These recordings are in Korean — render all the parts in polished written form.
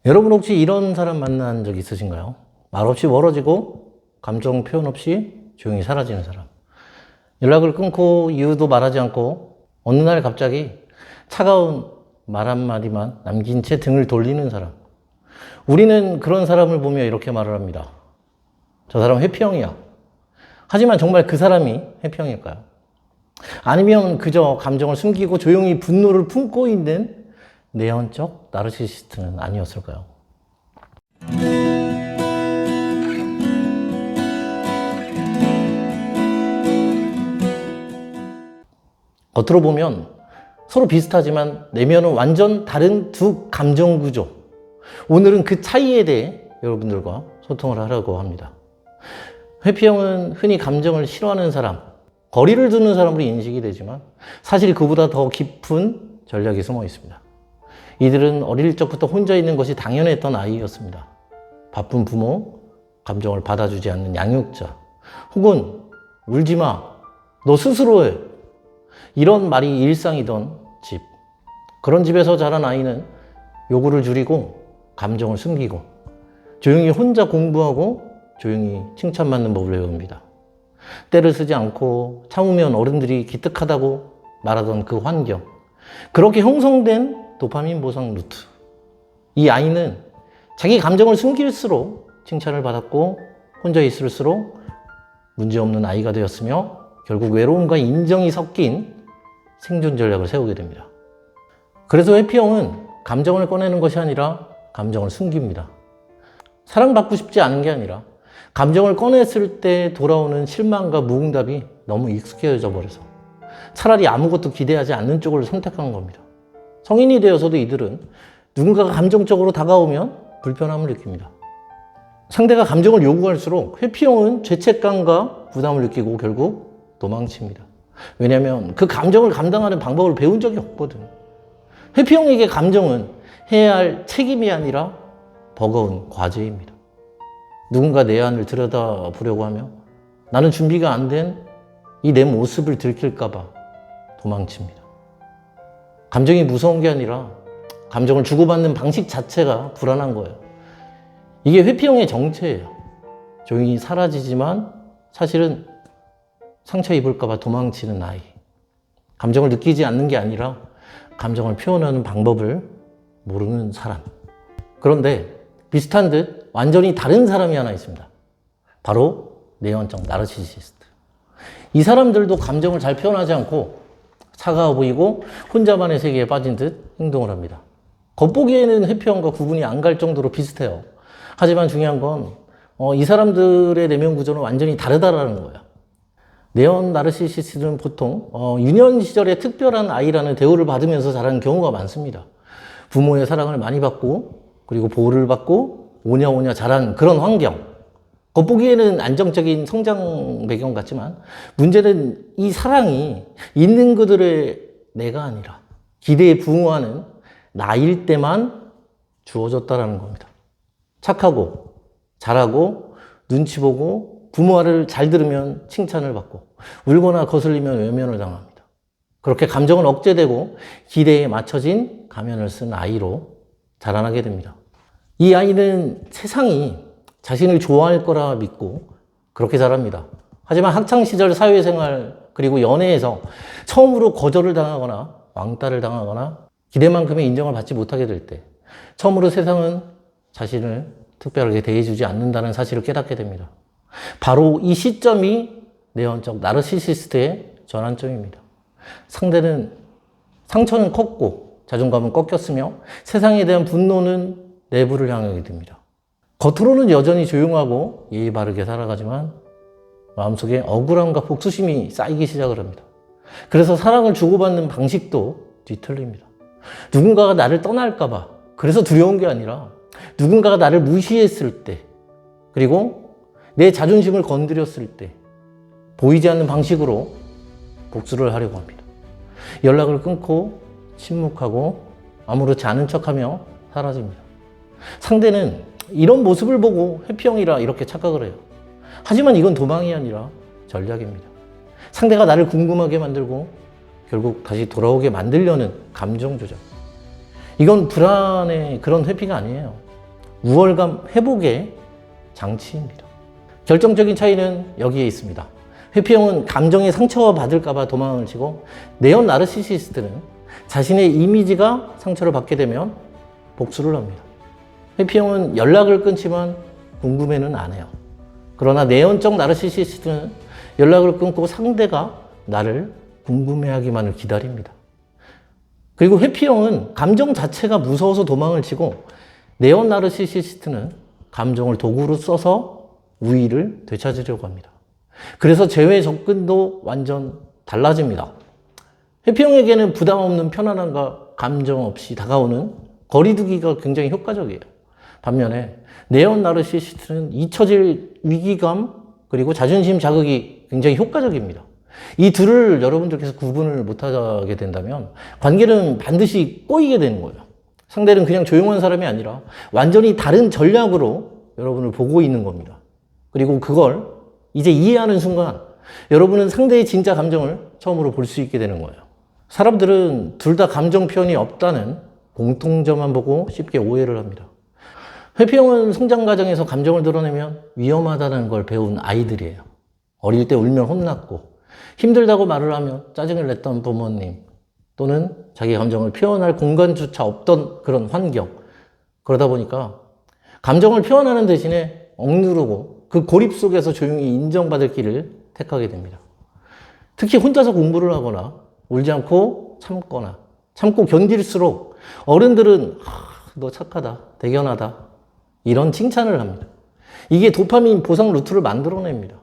여러분 혹시 이런 사람 만난 적 있으신가요? 말없이 멀어지고 감정 표현 없이 조용히 사라지는 사람. 연락을 끊고 이유도 말하지 않고 어느 날 갑자기 차가운 말 한마디만 남긴 채 등을 돌리는 사람. 우리는 그런 사람을 보며 이렇게 말을 합니다. 저 사람 회피형이야. 하지만 정말 그 사람이 회피형일까요? 아니면 그저 감정을 숨기고 조용히 분노를 품고 있는 내연적 나르시시스트는 아니었을까요? 겉으로 보면 서로 비슷하지만 내면은 완전 다른 두 감정 구조. 오늘은 그 차이에 대해 여러분들과 소통을 하려고 합니다. 회피형은 흔히 감정을 싫어하는 사람, 거리를 두는 사람으로 인식이 되지만 사실 그보다 더 깊은 전략이 숨어 있습니다. 이들은 어릴 적부터 혼자 있는 것이 당연했던 아이였습니다. 바쁜 부모, 감정을 받아주지 않는 양육자, 혹은 울지 마, 너 스스로 해. 이런 말이 일상이던 집. 그런 집에서 자란 아이는 요구를 줄이고 감정을 숨기고 조용히 혼자 공부하고 조용히 칭찬받는 법을 배웁니다. 때를 쓰지 않고 참으면 어른들이 기특하다고 말하던 그 환경. 그렇게 형성된 도파민 보상 루트. 이 아이는 자기 감정을 숨길수록 칭찬을 받았고 혼자 있을수록 문제없는 아이가 되었으며 결국 외로움과 인정이 섞인 생존 전략을 세우게 됩니다. 그래서 회피형은 감정을 꺼내는 것이 아니라 감정을 숨깁니다. 사랑받고 싶지 않은 게 아니라 감정을 꺼냈을 때 돌아오는 실망과 무응답이 너무 익숙해져 버려서 차라리 아무것도 기대하지 않는 쪽을 선택한 겁니다. 성인이 되어서도 이들은 누군가가 감정적으로 다가오면 불편함을 느낍니다. 상대가 감정을 요구할수록 회피형은 죄책감과 부담을 느끼고 결국 도망칩니다. 왜냐하면 그 감정을 감당하는 방법을 배운 적이 없거든. 회피형에게 감정은 해야 할 책임이 아니라 버거운 과제입니다. 누군가 내 안을 들여다보려고 하며 나는 준비가 안 된 이 내 모습을 들킬까봐 도망칩니다. 감정이 무서운 게 아니라 감정을 주고받는 방식 자체가 불안한 거예요. 이게 회피형의 정체예요. 조용히 사라지지만 사실은 상처 입을까봐 도망치는 아이. 감정을 느끼지 않는 게 아니라 감정을 표현하는 방법을 모르는 사람. 그런데 비슷한 듯 완전히 다른 사람이 하나 있습니다. 바로 내연적 나르시시스트. 이 사람들도 감정을 잘 표현하지 않고 차가워 보이고 혼자만의 세계에 빠진 듯 행동을 합니다. 겉보기에는 회피형과 구분이 안 갈 정도로 비슷해요. 하지만 중요한 건 이 사람들의 내면 구조는 완전히 다르다라는 거예요. 내연 나르시시스트는 보통 유년 시절에 특별한 아이라는 대우를 받으면서 자라는 경우가 많습니다. 부모의 사랑을 많이 받고 그리고 보호를 받고 오냐오냐 자란 그런 환경. 겉보기에는 안정적인 성장 배경 같지만 문제는 이 사랑이 있는 그들의 내가 아니라 기대에 부응하는 나일 때만 주어졌다는 겁니다. 착하고 잘하고 눈치 보고 부모 말을 잘 들으면 칭찬을 받고 울거나 거슬리면 외면을 당합니다. 그렇게 감정은 억제되고 기대에 맞춰진 가면을 쓴 아이로 자라나게 됩니다. 이 아이는 세상이 자신을 좋아할 거라 믿고 그렇게 자랍니다. 하지만 학창시절 사회생활 그리고 연애에서 처음으로 거절을 당하거나 왕따를 당하거나 기대만큼의 인정을 받지 못하게 될 때 처음으로 세상은 자신을 특별하게 대해주지 않는다는 사실을 깨닫게 됩니다. 바로 이 시점이 내연적 나르시시스트의 전환점입니다. 상처는 컸고 자존감은 꺾였으며 세상에 대한 분노는 내부를 향하게 됩니다. 겉으로는 여전히 조용하고 예의 바르게 살아가지만 마음속에 억울함과 복수심이 쌓이기 시작을 합니다. 그래서 사랑을 주고받는 방식도 뒤틀립니다. 누군가가 나를 떠날까봐 그래서 두려운 게 아니라 누군가가 나를 무시했을 때 그리고 내 자존심을 건드렸을 때 보이지 않는 방식으로 복수를 하려고 합니다. 연락을 끊고 침묵하고 아무렇지 않은 척하며 사라집니다. 상대는 이런 모습을 보고 회피형이라 이렇게 착각을 해요. 하지만 이건 도망이 아니라 전략입니다. 상대가 나를 궁금하게 만들고 결국 다시 돌아오게 만들려는 감정 조작. 이건 불안의 그런 회피가 아니에요. 우월감 회복의 장치입니다. 결정적인 차이는 여기에 있습니다. 회피형은 감정의 상처가 받을까봐 도망을 치고, 네온 나르시시스트는 자신의 이미지가 상처를 받게 되면 복수를 합니다. 회피형은 연락을 끊지만 궁금해는 안 해요. 그러나 네온적 나르시시스트는 연락을 끊고 상대가 나를 궁금해하기만을 기다립니다. 그리고 회피형은 감정 자체가 무서워서 도망을 치고, 네온 나르시시스트는 감정을 도구로 써서 우위를 되찾으려고 합니다. 그래서 재회 접근도 완전 달라집니다. 회피형에게는 부담 없는 편안함과 감정 없이 다가오는 거리두기가 굉장히 효과적이에요. 반면에 네온 나르시시스트는 잊혀질 위기감 그리고 자존심 자극이 굉장히 효과적입니다. 이 둘을 여러분들께서 구분을 못하게 된다면 관계는 반드시 꼬이게 되는 거예요. 상대는 그냥 조용한 사람이 아니라 완전히 다른 전략으로 여러분을 보고 있는 겁니다. 그리고 그걸 이제 이해하는 순간 여러분은 상대의 진짜 감정을 처음으로 볼 수 있게 되는 거예요. 사람들은 둘 다 감정 표현이 없다는 공통점만 보고 쉽게 오해를 합니다. 회피형은 성장 과정에서 감정을 드러내면 위험하다는 걸 배운 아이들이에요. 어릴 때 울면 혼났고, 힘들다고 말을 하면 짜증을 냈던 부모님, 또는 자기 감정을 표현할 공간조차 없던 그런 환경. 그러다 보니까 감정을 표현하는 대신에 억누르고 그 고립 속에서 조용히 인정받을 길을 택하게 됩니다. 특히 혼자서 공부를 하거나 울지 않고 참고 견딜수록 어른들은 너 착하다, 대견하다 이런 칭찬을 합니다. 이게 도파민 보상 루트를 만들어냅니다.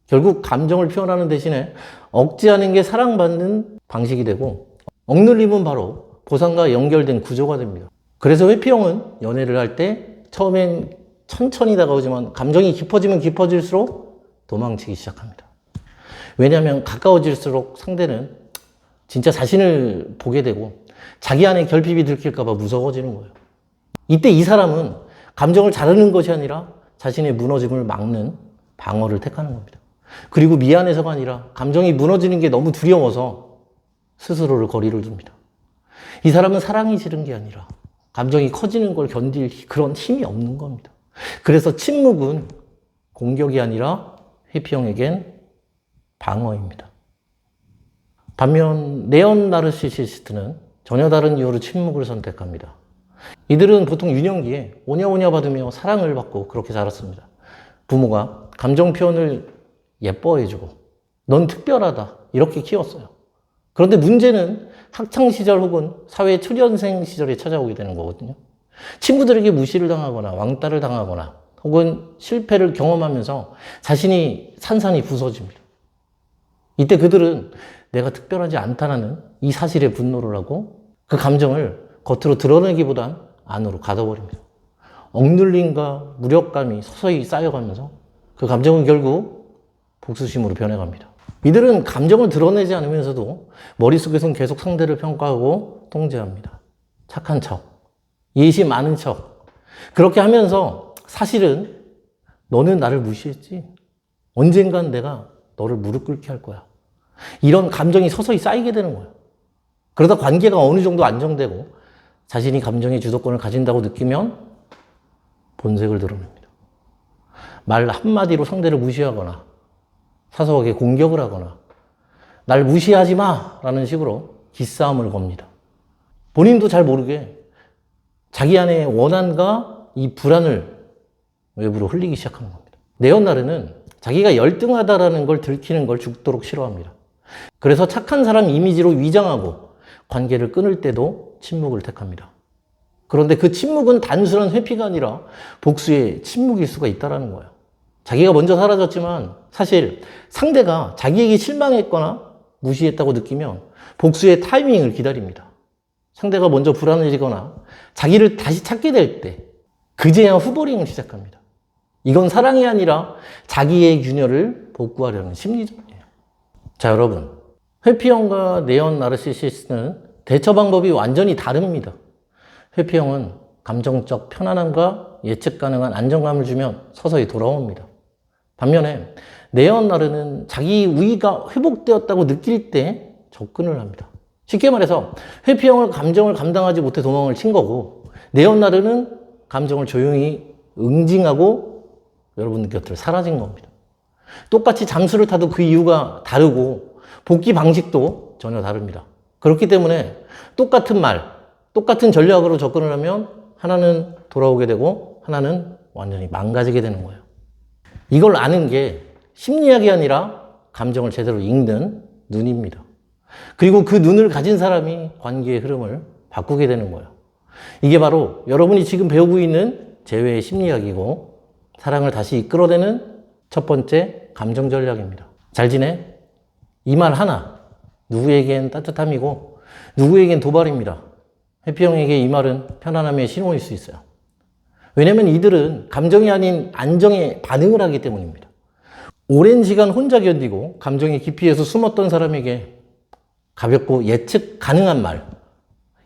결국 감정을 표현하는 대신에 억제하는 게 사랑받는 방식이 되고, 억눌림은 바로 보상과 연결된 구조가 됩니다. 그래서 회피형은 연애를 할 때 처음엔 천천히 다가오지만 감정이 깊어지면 깊어질수록 도망치기 시작합니다. 왜냐하면 가까워질수록 상대는 진짜 자신을 보게 되고 자기 안에 결핍이 들킬까 봐 무서워지는 거예요. 이때 이 사람은 감정을 자르는 것이 아니라 자신의 무너짐을 막는 방어를 택하는 겁니다. 그리고 미안해서가 아니라 감정이 무너지는 게 너무 두려워서 스스로를 거리를 둡니다. 이 사람은 사랑이 싫은 게 아니라 감정이 커지는 걸 견딜 그런 힘이 없는 겁니다. 그래서 침묵은 공격이 아니라 회피형에겐 방어입니다. 반면 네온 나르시시스트는 전혀 다른 이유로 침묵을 선택합니다. 이들은 보통 유년기에 오냐오냐 받으며 사랑을 받고 그렇게 자랐습니다. 부모가 감정 표현을 예뻐해주고 넌 특별하다 이렇게 키웠어요. 그런데 문제는 학창시절 혹은 사회 초년생 시절에 찾아오게 되는 거거든요. 친구들에게 무시를 당하거나 왕따를 당하거나 혹은 실패를 경험하면서 자신이 산산이 부서집니다. 이때 그들은 내가 특별하지 않다는 이 사실에 분노를 하고 그 감정을 겉으로 드러내기보단 안으로 가둬버립니다. 억눌림과 무력감이 서서히 쌓여가면서 그 감정은 결국 복수심으로 변해갑니다. 이들은 감정을 드러내지 않으면서도 머릿속에선 계속 상대를 평가하고 통제합니다. 착한 척, 예시 많은 척. 그렇게 하면서 사실은 너는 나를 무시했지. 언젠간 내가 너를 무릎 꿇게 할 거야. 이런 감정이 서서히 쌓이게 되는 거예요. 그러다 관계가 어느 정도 안정되고 자신이 감정의 주도권을 가진다고 느끼면 본색을 드러냅니다. 말 한마디로 상대를 무시하거나 사소하게 공격을 하거나 날 무시하지 마 라는 식으로 기싸움을 겁니다. 본인도 잘 모르게 자기 안의 원한과 이 불안을 외부로 흘리기 시작하는 겁니다. 네온나르는 자기가 열등하다라는 걸 들키는 걸 죽도록 싫어합니다. 그래서 착한 사람 이미지로 위장하고 관계를 끊을 때도 침묵을 택합니다. 그런데 그 침묵은 단순한 회피가 아니라 복수의 침묵일 수가 있다는 거예요. 자기가 먼저 사라졌지만 사실 상대가 자기에게 실망했거나 무시했다고 느끼면 복수의 타이밍을 기다립니다. 상대가 먼저 불안해지거나 자기를 다시 찾게 될 때 그제야 후보링을 시작합니다. 이건 사랑이 아니라 자기의 균열을 복구하려는 심리전이에요. 자, 여러분. 회피형과 네온 나르시시스트는 대처 방법이 완전히 다릅니다. 회피형은 감정적 편안함과 예측 가능한 안정감을 주면 서서히 돌아옵니다. 반면에 네온 나르는 자기 우위가 회복되었다고 느낄 때 접근을 합니다. 쉽게 말해서 회피형은 감정을 감당하지 못해 도망을 친 거고 네온 나르는 감정을 조용히 응징하고 여러분들 곁으로 사라진 겁니다. 똑같이 잠수를 타도 그 이유가 다르고 복귀 방식도 전혀 다릅니다. 그렇기 때문에 똑같은 말, 똑같은 전략으로 접근을 하면 하나는 돌아오게 되고 하나는 완전히 망가지게 되는 거예요. 이걸 아는 게 심리학이 아니라 감정을 제대로 읽는 눈입니다. 그리고 그 눈을 가진 사람이 관계의 흐름을 바꾸게 되는 거예요. 이게 바로 여러분이 지금 배우고 있는 재회의 심리학이고 사랑을 다시 이끌어내는 첫 번째 감정 전략입니다. 잘 지내? 이 말 하나 누구에겐 따뜻함이고 누구에겐 도발입니다. 해피형에게 이 말은 편안함의 신호일 수 있어요. 왜냐면 이들은 감정이 아닌 안정에 반응을 하기 때문입니다. 오랜 시간 혼자 견디고 감정의 깊이에서 숨었던 사람에게 가볍고 예측 가능한 말,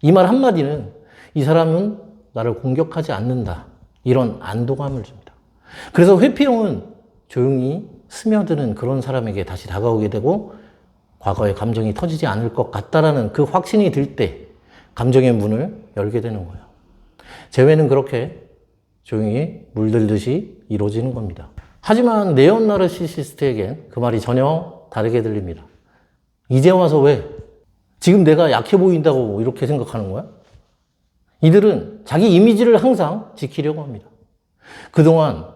이 말 한마디는 이 사람은 나를 공격하지 않는다, 이런 안도감을 줍니다. 그래서 회피형은 조용히 스며드는 그런 사람에게 다시 다가오게 되고 과거의 감정이 터지지 않을 것 같다라는 그 확신이 들 때 감정의 문을 열게 되는 거예요. 재회는 그렇게 조용히 물들듯이 이루어지는 겁니다. 하지만 네온 나르시시스트에겐 그 말이 전혀 다르게 들립니다. 이제 와서 왜? 지금 내가 약해 보인다고 이렇게 생각하는 거야? 이들은 자기 이미지를 항상 지키려고 합니다. 그동안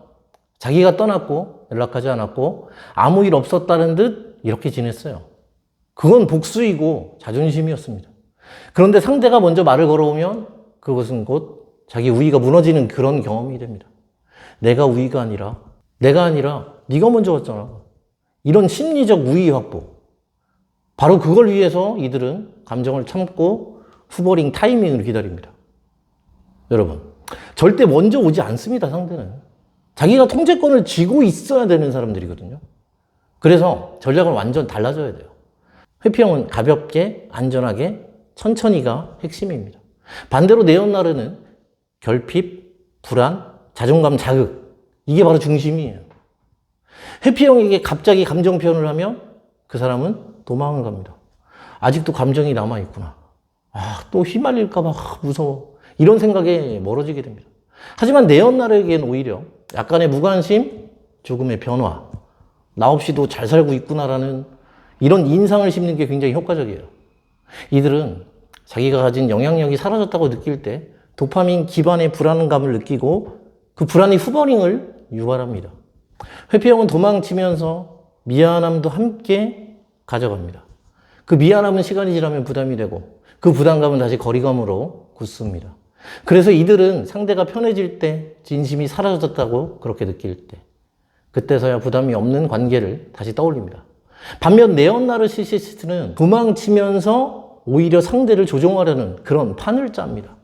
자기가 떠났고 연락하지 않았고 아무 일 없었다는 듯 이렇게 지냈어요. 그건 복수이고 자존심이었습니다. 그런데 상대가 먼저 말을 걸어오면 그것은 곧 자기 우위가 무너지는 그런 경험이 됩니다. 내가 우위가 아니라 내가 아니라 네가 먼저 왔잖아. 이런 심리적 우위 확보. 바로 그걸 위해서 이들은 감정을 참고 후보링 타이밍을 기다립니다. 여러분, 절대 먼저 오지 않습니다, 상대는. 자기가 통제권을 쥐고 있어야 되는 사람들이거든요. 그래서 전략은 완전 달라져야 돼요. 회피형은 가볍게, 안전하게, 천천히가 핵심입니다. 반대로 네온나르는 결핍, 불안, 자존감 자극, 이게 바로 중심이에요. 회피형에게 갑자기 감정 표현을 하면 그 사람은 도망을 갑니다. 아직도 감정이 남아있구나. 또 휘말릴까봐 무서워. 이런 생각에 멀어지게 됩니다. 하지만 네온나르에겐 오히려 약간의 무관심, 조금의 변화, 나 없이도 잘 살고 있구나라는 이런 인상을 심는 게 굉장히 효과적이에요. 이들은 자기가 가진 영향력이 사라졌다고 느낄 때 도파민 기반의 불안감을 느끼고 그 불안이 후버링을 유발합니다. 회피형은 도망치면서 미안함도 함께 가져갑니다. 그 미안함은 시간이 지나면 부담이 되고 그 부담감은 다시 거리감으로 굳습니다. 그래서 이들은 상대가 편해질 때 진심이 사라졌다고 그렇게 느낄 때 그때서야 부담이 없는 관계를 다시 떠올립니다. 반면 네온 나르시시스트는 도망치면서 오히려 상대를 조종하려는 그런 판을 짭니다.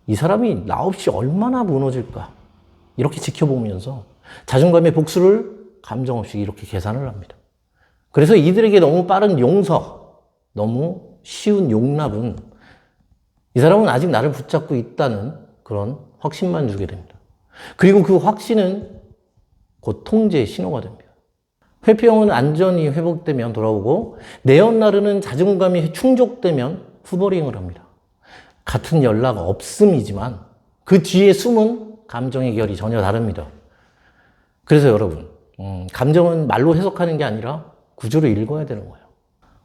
이 사람이 나 없이 얼마나 무너질까 이렇게 지켜보면서 자존감의 복수를 감정 없이 이렇게 계산을 합니다. 그래서 이들에게 너무 빠른 용서, 너무 쉬운 용납은 이 사람은 아직 나를 붙잡고 있다는 그런 확신만 주게 됩니다. 그리고 그 확신은 곧 통제의 신호가 됩니다. 회피형은 안전이 회복되면 돌아오고 네온나르는 자존감이 충족되면 후버링을 합니다. 같은 연락 없음이지만 그 뒤에 숨은 감정의 결이 전혀 다릅니다. 그래서 여러분, 감정은 말로 해석하는 게 아니라 구조를 읽어야 되는 거예요.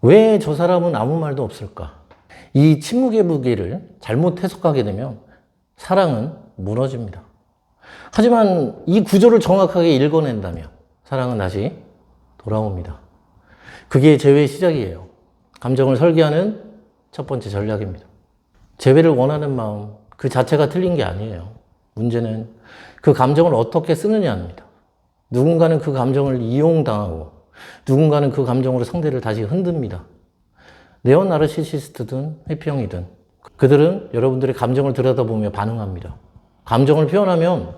왜 저 사람은 아무 말도 없을까? 이 침묵의 무게를 잘못 해석하게 되면 사랑은 무너집니다. 하지만 이 구조를 정확하게 읽어낸다면 사랑은 다시 돌아옵니다. 그게 재회의 시작이에요. 감정을 설계하는 첫 번째 전략입니다. 재회를 원하는 마음 그 자체가 틀린 게 아니에요. 문제는 그 감정을 어떻게 쓰느냐입니다. 누군가는 그 감정을 이용당하고 누군가는 그 감정으로 상대를 다시 흔듭니다. 네온 나르시시스트든 회피형이든 그들은 여러분들의 감정을 들여다보며 반응합니다. 감정을 표현하면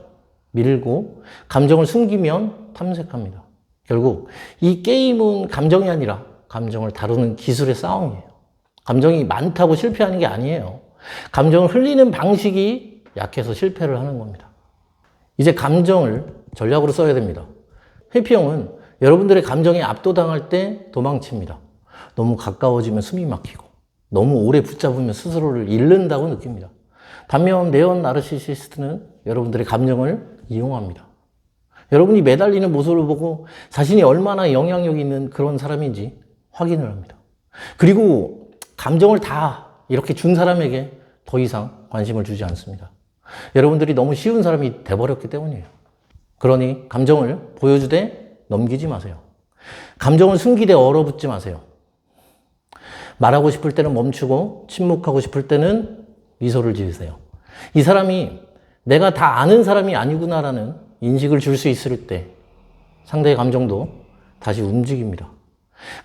밀고 감정을 숨기면 탐색합니다. 결국 이 게임은 감정이 아니라 감정을 다루는 기술의 싸움이에요. 감정이 많다고 실패하는 게 아니에요. 감정을 흘리는 방식이 약해서 실패를 하는 겁니다. 이제 감정을 전략으로 써야 됩니다. 회피형은 여러분들의 감정에 압도당할 때 도망칩니다. 너무 가까워지면 숨이 막히고 너무 오래 붙잡으면 스스로를 잃는다고 느낍니다. 반면 내연 나르시시스트는 여러분들의 감정을 이용합니다. 여러분이 매달리는 모습을 보고 자신이 얼마나 영향력 있는 그런 사람인지 확인을 합니다. 그리고 감정을 다 이렇게 준 사람에게 더 이상 관심을 주지 않습니다. 여러분들이 너무 쉬운 사람이 돼버렸기 때문이에요. 그러니 감정을 보여주되 넘기지 마세요. 감정을 숨기되 얼어붙지 마세요. 말하고 싶을 때는 멈추고 침묵하고 싶을 때는 미소를 지으세요. 이 사람이 내가 다 아는 사람이 아니구나라는 인식을 줄 수 있을 때 상대의 감정도 다시 움직입니다.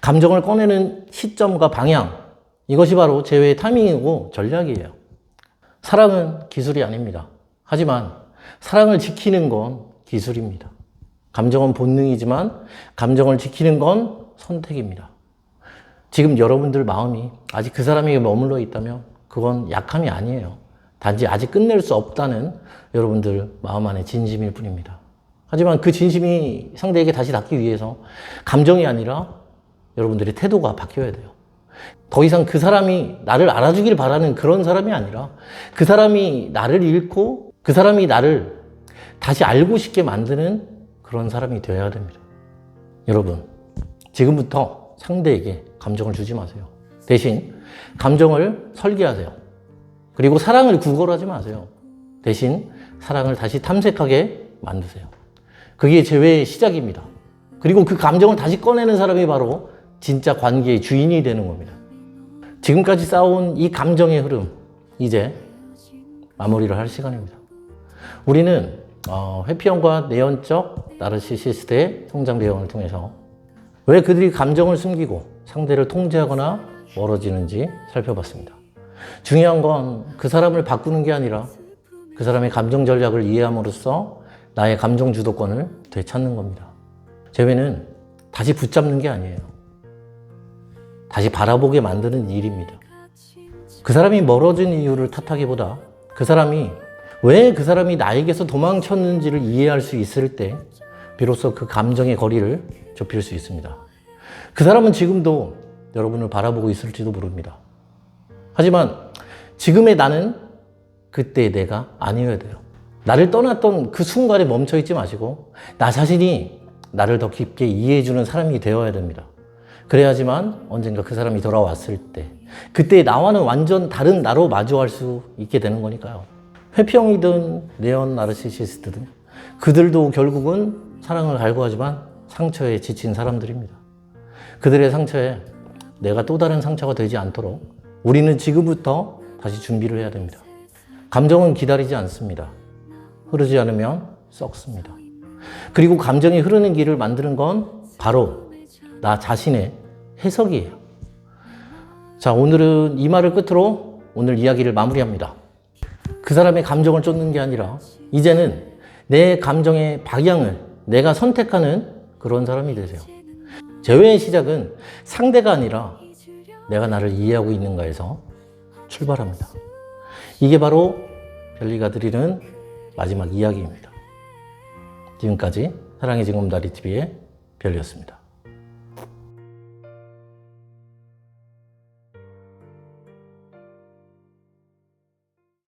감정을 꺼내는 시점과 방향, 이것이 바로 제외의 타이밍이고 전략이에요. 사랑은 기술이 아닙니다. 하지만 사랑을 지키는 건 기술입니다. 감정은 본능이지만 감정을 지키는 건 선택입니다. 지금 여러분들 마음이 아직 그 사람에게 머물러 있다면 그건 약함이 아니에요. 단지 아직 끝낼 수 없다는 여러분들 마음 안의 진심일 뿐입니다. 하지만 그 진심이 상대에게 다시 닿기 위해서 감정이 아니라 여러분들의 태도가 바뀌어야 돼요. 더 이상 그 사람이 나를 알아주길 바라는 그런 사람이 아니라 그 사람이 나를 잃고 그 사람이 나를 다시 알고 싶게 만드는 그런 사람이 되어야 됩니다. 여러분, 지금부터 상대에게 감정을 주지 마세요. 대신 감정을 설계하세요. 그리고 사랑을 구걸하지 마세요. 대신 사랑을 다시 탐색하게 만드세요. 그게 재회의 시작입니다. 그리고 그 감정을 다시 꺼내는 사람이 바로 진짜 관계의 주인이 되는 겁니다. 지금까지 쌓아온 이 감정의 흐름, 이제 마무리를 할 시간입니다. 우리는 회피형과 내연적 나르시시스트의 성장 배경을 통해서 왜 그들이 감정을 숨기고 상대를 통제하거나 멀어지는지 살펴봤습니다. 중요한 건 그 사람을 바꾸는 게 아니라 그 사람의 감정 전략을 이해함으로써 나의 감정 주도권을 되찾는 겁니다. 재회는 다시 붙잡는 게 아니에요. 다시 바라보게 만드는 일입니다. 그 사람이 멀어진 이유를 탓하기보다 왜 그 사람이 나에게서 도망쳤는지를 이해할 수 있을 때 비로소 그 감정의 거리를 좁힐 수 있습니다. 그 사람은 지금도 여러분을 바라보고 있을지도 모릅니다. 하지만 지금의 나는 그때의 내가 아니어야 돼요. 나를 떠났던 그 순간에 멈춰 있지 마시고 나 자신이 나를 더 깊게 이해해주는 사람이 되어야 됩니다. 그래야지만 언젠가 그 사람이 돌아왔을 때 그때 나와는 완전 다른 나로 마주할 수 있게 되는 거니까요. 회피형이든 내연 나르시시스트든 그들도 결국은 사랑을 갈구하지만 상처에 지친 사람들입니다. 그들의 상처에 내가 또 다른 상처가 되지 않도록 우리는 지금부터 다시 준비를 해야 됩니다. 감정은 기다리지 않습니다. 흐르지 않으면 썩습니다. 그리고 감정이 흐르는 길을 만드는 건 바로 나 자신의 해석이에요. 자, 오늘은 이 말을 끝으로 오늘 이야기를 마무리합니다. 그 사람의 감정을 쫓는 게 아니라 이제는 내 감정의 방향을 내가 선택하는 그런 사람이 되세요. 재회의 시작은 상대가 아니라 내가 나를 이해하고 있는가에서 출발합니다. 이게 바로 별리가 드리는 마지막 이야기입니다. 지금까지 사랑의 징검다리 TV의 별리였습니다.